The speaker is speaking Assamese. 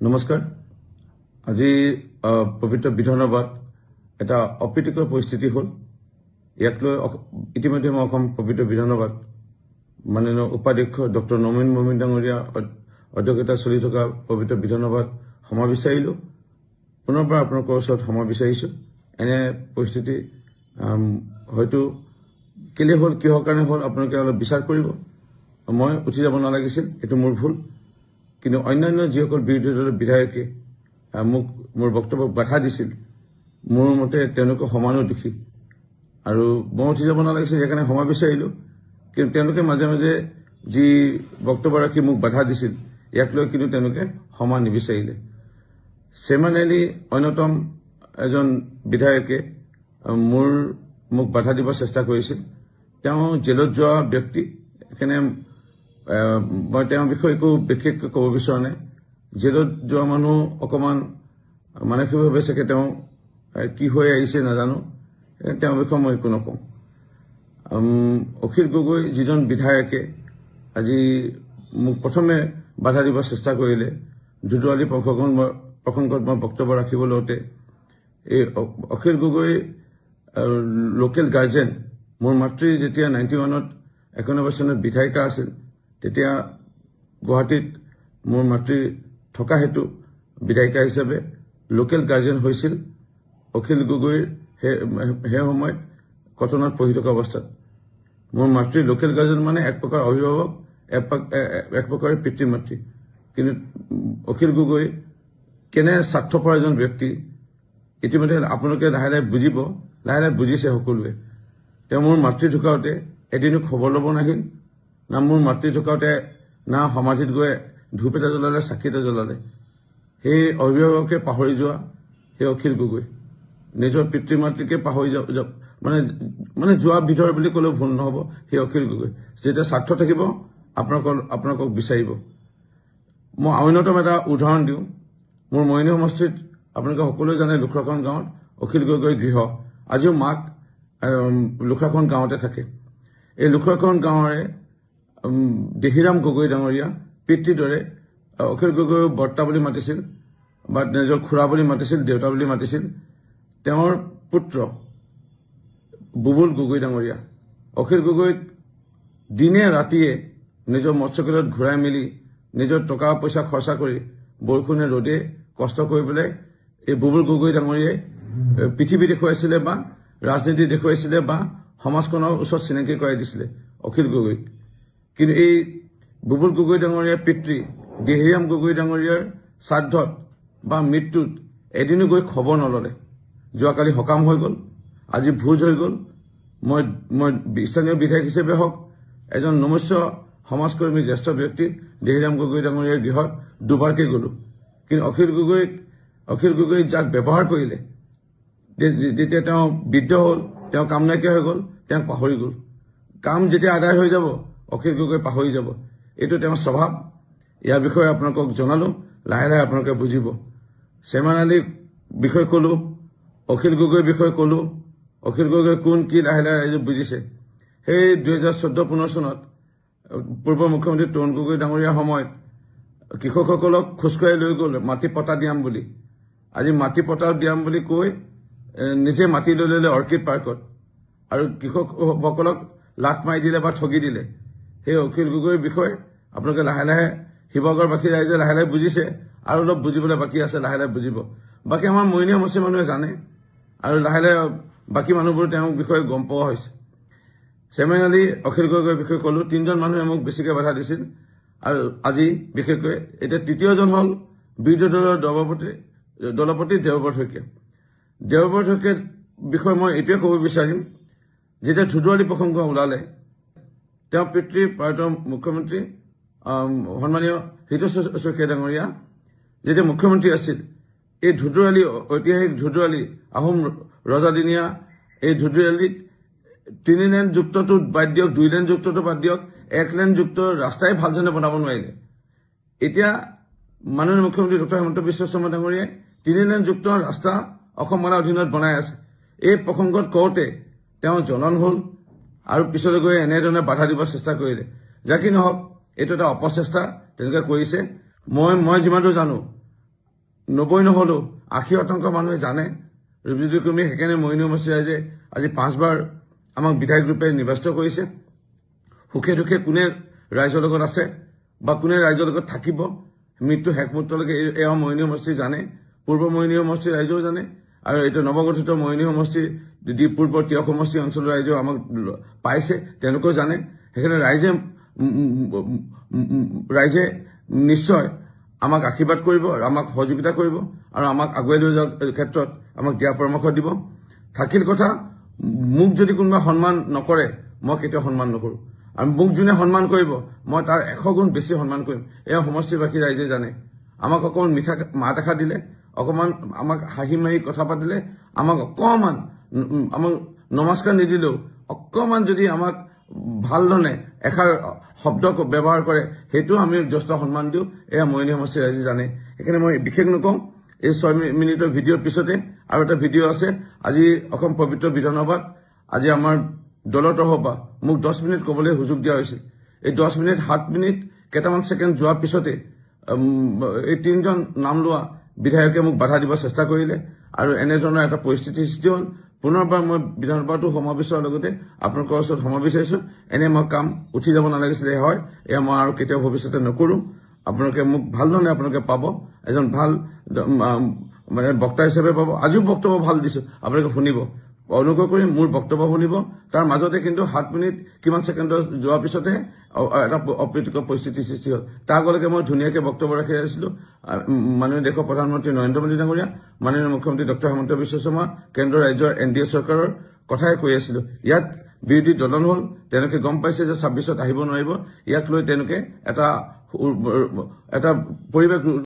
নমস্কাৰ আজি পবিত্ৰ বিধানসভাত এটা অপ্ৰীতিকৰ পৰিস্থিতি হ'ল ইয়াক লৈ ইতিমধ্যে মই অসম পবিত্ৰ বিধানসভাত মাননীয় উপাধ্যক্ষ ডক্টৰ নমীন মমিন ডাঙৰীয়া অধ্যক্ষতাত চলি থকা পবিত্ৰ বিধানসভাত সময় বিচাৰিলো পুনৰবাৰ আপোনালোকৰ ওচৰত সময় বিচাৰিছো এনে পৰিস্থিতি হয়তো কেলে হ'ল কিহৰ কাৰণে হ'ল আপোনালোকে অলপ বিচাৰ কৰিব মই উঠি যাব নালাগিছিল এটো মোৰ ভুল কিন্তু অন্যান্য যিসকল বিৰোধী দলৰ বিধায়কে মোক মোৰ বক্তব্যক বাধা দিছিল মোৰ মতে তেওঁলোকে সমানো দুখী আৰু মই উঠি যাব নালাগিছিল সেইকাৰণে সময় বিচাৰিলো কিন্তু তেওঁলোকে মাজে মাজে যি বক্তব্য ৰাখি মোক বাধা দিছিল ইয়াক লৈ কিন্তু তেওঁলোকে সমান নিবিচাৰিলে সেমানেলি অন্যতম এজন বিধায়কে মোক বাধা দিব চেষ্টা কৰিছিল তেওঁ জেলত যোৱা ব্যক্তি এখানে মই তেওঁৰ বিষয়ে একো বিশেষকৈ ক'ব বিচৰা নাই জেলত যোৱা মানুহ অকমান মানসিকভাৱে চাগে তেওঁ কি হৈ আহিছে নাজানো তেওঁৰ বিষয়ে মই একো নকওঁ অখিল গগৈ যিজন বিধায়কে আজি মোক প্ৰথমে বাধা দিব চেষ্টা কৰিলে দুদুৱালি প্ৰসংগত মই বক্তব্য ৰাখিব লওঁতে এই অখিল গগৈ লোকেল গাৰ্জেন মোৰ মাতৃ যেতিয়া 91ত 91 চনত বিধায়িকা আছিল তেতিয়া গুৱাহাটীত মোৰ মাতৃ থকা হেতু বিধায়িকা হিচাপে লোকেল গাৰ্জেন হৈছিল অখিল গগৈৰ হে সময়ত কটনত পঢ়ি থকা অৱস্থাত মোৰ মাতৃ লোকেল গাৰ্জেন মানে এক প্ৰকাৰ অভিভাৱক এক প্ৰকাৰ পিতৃ মাতৃ কিন্তু অখিল গগৈ কেনে স্বাৰ্থপৰ এজন ব্যক্তি ইতিমধ্যে আপোনালোকে লাহে লাহে বুজিছে সকলোৱে তেওঁ মোৰ মাতৃ ঢুকাওঁতে এদিনো খবৰ ল'ব নাহিল না মোৰ মাতৃ ঢুকাওঁতে না সমাধিত গৈ ধূপ এটা জ্বলালে চাকি এটা জ্বলালে সেই অভিভাৱকে পাহৰি যোৱা সেই অখিল গগৈ নিজৰ পিতৃ মাতৃকে পাহৰি মানে যোৱা বিধৰ বুলি ক'লেও ভুল নহ'ব সেই অখিল গগৈ যেতিয়া স্বাৰ্থ থাকিব আপোনালোকক বিচাৰিব মই অন্যতম এটা উদাহৰণ দিওঁ মোৰ মইনী সমষ্টিত আপোনালোকে সকলোৱে জানে লুখৰাখন গাঁৱত অখিল গগৈ গৃহ আজিও মাক লুখৰাখন গাঁৱতে থাকে এই লুখৰাখন গাঁৱৰে দেহিৰাম গগৈ ডাঙৰীয়া পিতৃদৰে অখিল গগৈ বৰ্তা বুলি মাতিছিল বা নিজৰ খুৰা বুলি মাতিছিল দেউতা বুলি মাতিছিল তেওঁৰ পুত্ৰ বুবুল গগৈ ডাঙৰীয়া অখিল গগৈক দিনে ৰাতিয়ে নিজৰ মৎস্যকলত ঘূৰাই মেলি নিজৰ টকা পইচা খৰচা কৰি বৰষুণে ৰ'দে কষ্ট কৰি পেলাই এই বুবুল গগৈ ডাঙৰীয়াই পৃথিৱী দেখুৱাইছিলে বা ৰাজনীতি দেখুৱাইছিলে বা সমাজখনৰ ওচৰত চিনাকি কৰাই দিছিলে অখিল গগৈক কিন্তু এই বুবুল গগৈ ডাঙৰীয়াৰ পিতৃ দেহিৰাম গগৈ ডাঙৰীয়াৰ শ্ৰাদ্ধত বা মৃত্যুত এদিনো গৈ খবৰ নললে যোৱাকালি সকাম হৈ গ'ল আজি ভোজ হৈ গ'ল মই স্থানীয় বিধায়ক হিচাপে হওক এজন নমস্য সমাজকৰ্মী জ্যেষ্ঠ ব্যক্তি দেহিৰাম গগৈ ডাঙৰীয়াৰ গৃহত দুবাৰকৈ গ'লো কিন্তু অখিল গগৈ যাক ব্যৱহাৰ কৰিলে যেতিয়া তেওঁ বৃদ্ধ হ'ল তেওঁ কাম নাইকিয়া হৈ গ'ল তেওঁক পাহৰি গ'ল কাম যেতিয়া আদায় হৈ যাব অখিল গগৈ পাহৰি যাব এইটো তেওঁৰ স্বভাৱ ইয়াৰ বিষয়ে আপোনালোকক জনালো লাহে লাহে আপোনালোকে বুজিব চেমান আলীৰ বিষয়ে ক'লো অখিল গগৈৰ বিষয়ে ক'লো অখিল গগৈ কোন কি লাহে লাহে ৰাইজে বুজিছে সেই 2014-15 চনত পূৰ্ব মুখ্যমন্ত্ৰী তৰুণ গগৈ ডাঙৰীয়াৰ সময়ত কৃষকসকলক খোজকাঢ়ি লৈ গ'ল মাটি পটা দিয়াম বুলি আজি মাটি পটা দিয়াম বুলি কৈ নিজে মাটি লৈ ল'লে অৰ্কিড পাৰ্কত আৰু কৃষকসকলক লাট মাৰি দিলে বা ঠগি দিলে সেই অখিল গগৈৰ বিষয়ে আপোনালোকে লাহে লাহে শিৱসাগৰবাসী ৰাইজে লাহে লাহে বুজিছে আৰু অলপ বুজিবলৈ বাকী আছে লাহে লাহে বুজিব বাকী আমাৰ মইনী সমষ্টিৰ মানুহে জানে আৰু লাহে লাহে বাকী মানুহবোৰ তেওঁৰ বিষয়ে গম পোৱা হৈছে চেমান আলী অখিল গগৈৰ বিষয়ে ক'লো তিনিজন মানুহে মোক বেছিকৈ বাধা দিছিল আৰু আজি বিশেষকৈ এতিয়া তৃতীয়জন হ'ল বিৰোধী দলৰ দলপতি দেৱব্ৰত শইকীয়াৰ বিষয়ে মই এইটোৱে ক'ব বিচাৰিম যেতিয়া ধুদুৱালি প্ৰসংগ ওলালে তেওঁ পিতৃ প্ৰয়াত মুখ্যমন্ত্ৰী সন্মানীয় হিতেশ শইকীয়া ডাঙৰীয়া যেতিয়া মুখ্যমন্ত্ৰী আছিল এই ধুদুৱালি ঐতিহাসিক ধুদুৱালি আহোম ৰজাদিনীয়া এই ধুদুৱালিত 3 লেন যুক্তটো বাদ দিয়ক 2 লেন যুক্তটো বাদ দিয়ক 1 লেন যুক্ত ৰাস্তাই ভালজনে বনাব নোৱাৰিলে এতিয়া মাননীয় মুখ্যমন্ত্ৰী ডক্টৰ হিমন্ত বিশ্ব শৰ্মা ডাঙৰীয়াই 3 লেন যুক্ত ৰাস্তা অসম মালাৰ অধীনত বনাই আছে এই প্ৰসংগত কওঁতে তেওঁ জ্বলন হ'ল আৰু পিছলৈ গৈ এনেধৰণে বাধা দিব চেষ্টা কৰিলে যাকি নহওক এইটো এটা অপচেষ্টা তেনেকৈ কৰিছে মই যিমানটো জানো 90 নহলেও 80% মানুহে জানে ৰূপজ্যোতি কুৰ্মী সেইকাৰণে মইনু সমষ্টি ৰাইজে আজি 5বাৰ আমাক বিধায়ক ৰূপে নিৰ্বাচিত কৰিছে সুখে দুখে কোনে ৰাইজৰ লগত আছে বা কোনে ৰাইজৰ লগত থাকিব মৃত্যু শেষ মুহূৰ্তলৈকে এয়া মইনু সমষ্টি জানে পূৰ্ব মইনু সমষ্টি ৰাইজেও জানে আৰু এটা নৱগঠিত মইনু সমষ্টি পূৰ্ব তিয়ক সমষ্টি অঞ্চলৰ ৰাইজেও আমাক পাইছে তেওঁলোকেও জানে সেইকাৰণে ৰাইজে নিশ্চয় আমাক আশীৰ্বাদ কৰিব আৰু আমাক সহযোগিতা কৰিব আৰু আমাক আগুৱাই লৈ যোৱাৰ ক্ষেত্ৰত আমাক দিয়া পৰামৰ্শ দিব থাকিল কথা মোক যদি কোনোবা সন্মান নকৰে মই কেতিয়াও সন্মান নকৰো আৰু মোক যোনে সন্মান কৰিব মই তাৰ 100 গুণ বেছি সন্মান কৰিম এয়া সমষ্টিবাসী ৰাইজে জানে আমাক অকমান মিঠা মাত এষাৰ দিলে অকমান আমাক হাঁহি মাৰি কথা পাতিলে আমাক অকমান আমাক নমস্কাৰ নিদিলেও অকমান যদি আমাক ভাল ধৰণে এষাৰ শব্দ ব্যৱহাৰ কৰে সেইটো আমি যথেষ্ট সন্মান দিওঁ এয়া মইনু সমষ্টি ৰাইজে জানে সেইকাৰণে মই বিশেষ নকওঁ এই 6 মিনিটৰ ভিডিঅ'ৰ পিছতে আৰু এটা ভিডিঅ' আছে আজি অসম পবিত্ৰ বিধানসভাত আজি আমাৰ দলৰ তৰফৰ পৰা মোক 10 মিনিট ক'বলৈ সুযোগ দিয়া হৈছিল এই 10 মিনিট 7 মিনিট কেইটামান ছেকেণ্ড যোৱাৰ পিছতে এই 3জন নাম লোৱা বিধায়কে মোক বাধা দিব চেষ্টা কৰিলে আৰু এনেধৰণৰ এটা পৰিস্থিতি সৃষ্টি হ'ল পুনৰবাৰ মই বিধানসভাটো সমাৱেশৰ লগতে আপোনালোকৰ ওচৰত সমাৱেশ বিচাৰিছো এনে মই কাম উঠি যাব নালাগিছিলে হয় এয়া মই আৰু কেতিয়াও ভৱিষ্যতে নকৰো আপোনালোকে মোক ভাল ধৰণে আপোনালোকে পাব এজন ভাল মানে বক্তা হিচাপে পাব আজিও বক্তব্য ভাল দিছো আপোনালোকে শুনিব অনুগ্ৰহ কৰি মোৰ বক্তব্য শুনিব তাৰ মাজতে কিন্তু 7 মিনিট কিমান ছেকেণ্ডৰ যোৱাৰ পিছতে এটা অপ্ৰীতিকৰ পৰিস্থিতি সৃষ্টি হ'ল তাৰ আগলৈকে মই ধুনীয়াকৈ বক্তব্য ৰাখি আহিছিলো মাননীয় দেশৰ প্ৰধানমন্ত্ৰী নৰেন্দ্ৰ মোদী ডাঙৰীয়া মাননীয় মুখ্যমন্ত্ৰী ডক্টৰ হিমন্ত বিশ্ব শৰ্মা কেন্দ্ৰ ৰাজ্যৰ NDA চৰকাৰৰ কথাই কৈ আছিলো ইয়াত বিৰোধী দলন হ'ল তেওঁলোকে গম পাইছে যে 26ত আহিব নোৱাৰিব ইয়াক লৈ তেওঁলোকে এটা পৰিৱেশ